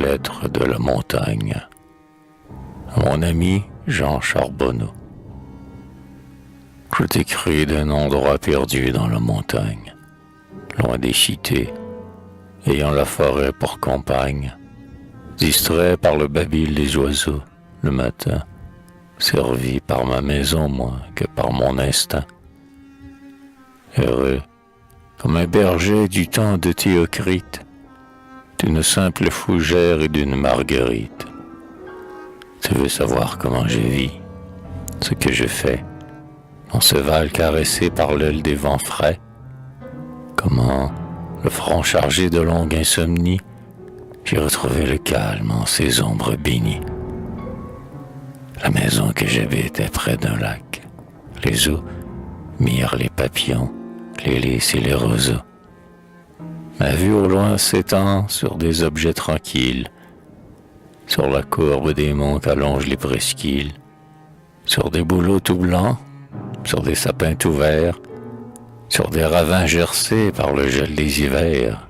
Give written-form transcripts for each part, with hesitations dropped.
lettre de la montagne. À mon ami Jean Charbonneau. Je t'écris d'un endroit perdu dans la montagne, loin des cités, ayant la forêt pour campagne, distrait par le babil des oiseaux le matin, servi par ma maison moins que par mon instinct. Heureux, comme un berger du temps de Théocrite, d'une simple fougère et d'une marguerite. Tu veux savoir comment je vis, ce que je fais, dans ce val caressé par l'aile des vents frais, comment, le front chargé de longue insomnie, j'ai retrouvé le calme en ces ombres bénies. La maison que j'habite est près d'un lac. Les eaux mirent les papillons, les lys et les roseaux. Ma vue au loin s'étend sur des objets tranquilles, sur la courbe des monts qu'allongent les presqu'îles, sur des bouleaux tout blancs, sur des sapins tout verts, sur des ravins gercés par le gel des hivers.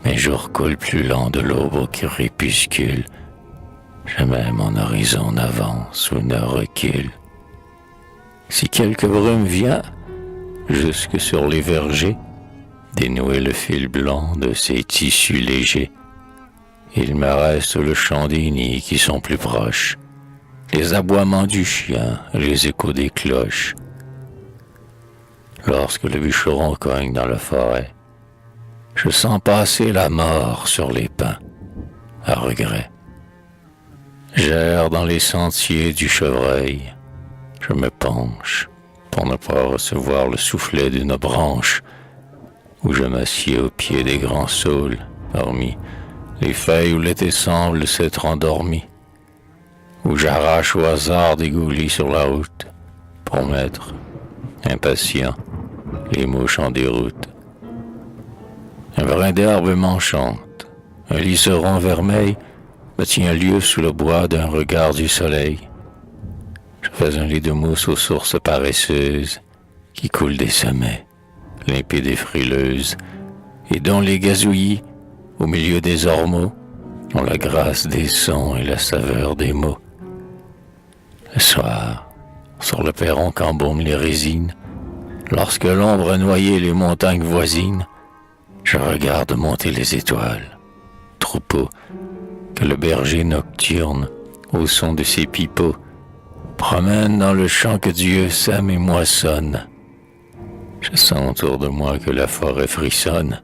Mes jours coulent plus lents de l'aube au crépuscule. Jamais mon horizon n'avance ou ne recule. Si quelque brume vient, jusque sur les vergers, dénouer le fil blanc de ces tissus légers, il me reste le chant des nids qui sont plus proches, les aboiements du chien, les échos des cloches. Lorsque le bûcheron cogne dans la forêt, je sens passer la mort sur les pins, à regret. J'erre dans les sentiers du chevreuil, je me penche pour ne pas recevoir le soufflet d'une branche, où je m'assieds au pied des grands saules, parmi les feuilles où l'été semble s'être endormi, où j'arrache au hasard des goulis sur la route, pour mettre, impatient, les mouches en déroute. Un brin d'herbe m'enchante, un liseron vermeil me tient lieu sous le bois d'un regard du soleil. Je fais un lit de mousse aux sources paresseuses, qui coulent des sommets, limpides et frileuses, et dont les gazouillis, au milieu des ormeaux, ont la grâce des sons et la saveur des mots. Le soir, sur le perron qu'embaument les résines, lorsque l'ombre a noyé les montagnes voisines, je regarde monter les étoiles, troupeaux que le berger nocturne, au son de ses pipeaux, promène dans le champ que Dieu sème et moissonne. Je sens autour de moi que la forêt frissonne,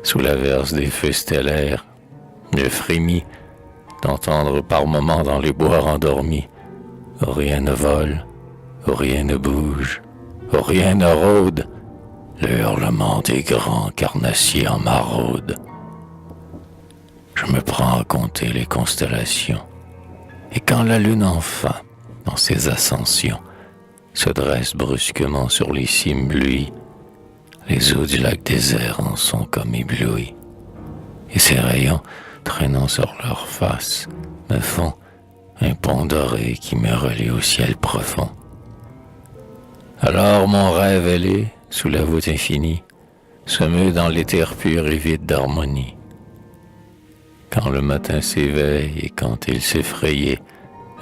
sous l'averse des feux stellaires. Je frémis d'entendre par moments dans les bois rendormis, où rien ne vole, où rien ne bouge, où rien ne rôde, le hurlement des grands carnassiers en maraude. Je me prends à compter les constellations, et quand la lune enfin, dans ses ascensions, se dresse brusquement sur les cimes bleuies, les eaux du lac désert en sont comme éblouies, et ses rayons, traînant sur leur face, me font un pont doré qui me relie au ciel profond. Alors mon rêve ailé, sous la voûte infinie, se meut dans l'éther pur et vide d'harmonie. Quand le matin s'éveille et quand il s'effrayait,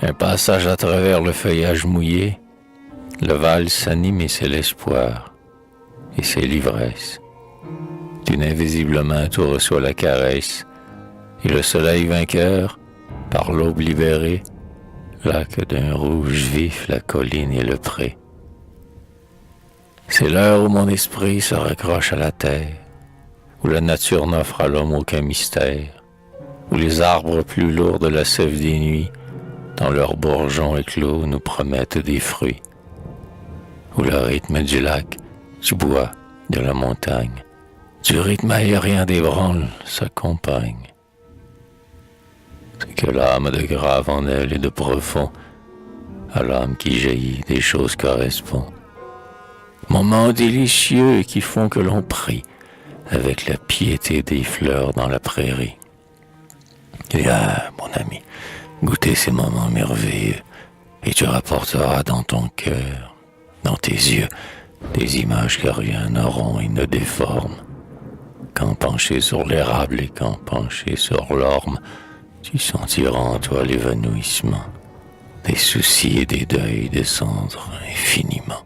un passage à travers le feuillage mouillé, le val s'anime et c'est l'espoir, et c'est l'ivresse. D'une invisible main tout reçoit la caresse, et le soleil vainqueur, par l'aube libérée, laque d'un rouge vif la colline et le pré. C'est l'heure où mon esprit se raccroche à la terre, où la nature n'offre à l'homme aucun mystère, où les arbres plus lourds de la sève des nuits, dans leurs bourgeons éclos, nous promettent des fruits, où le rythme du lac, du bois, de la montagne, du rythme aérien des branles s'accompagne. C'est que l'âme de grave en elle et de profond, à l'âme qui jaillit des choses correspond. Moments délicieux qui font que l'on prie avec la piété des fleurs dans la prairie. Viens, mon ami, goûter ces moments merveilleux et tu rapporteras dans ton cœur, dans tes yeux, des images que rien n'auront et ne déforment. quand penché sur l'érable et quand penché sur l'orme, tu sentiras en toi l'évanouissement des soucis et des deuils descendre infiniment.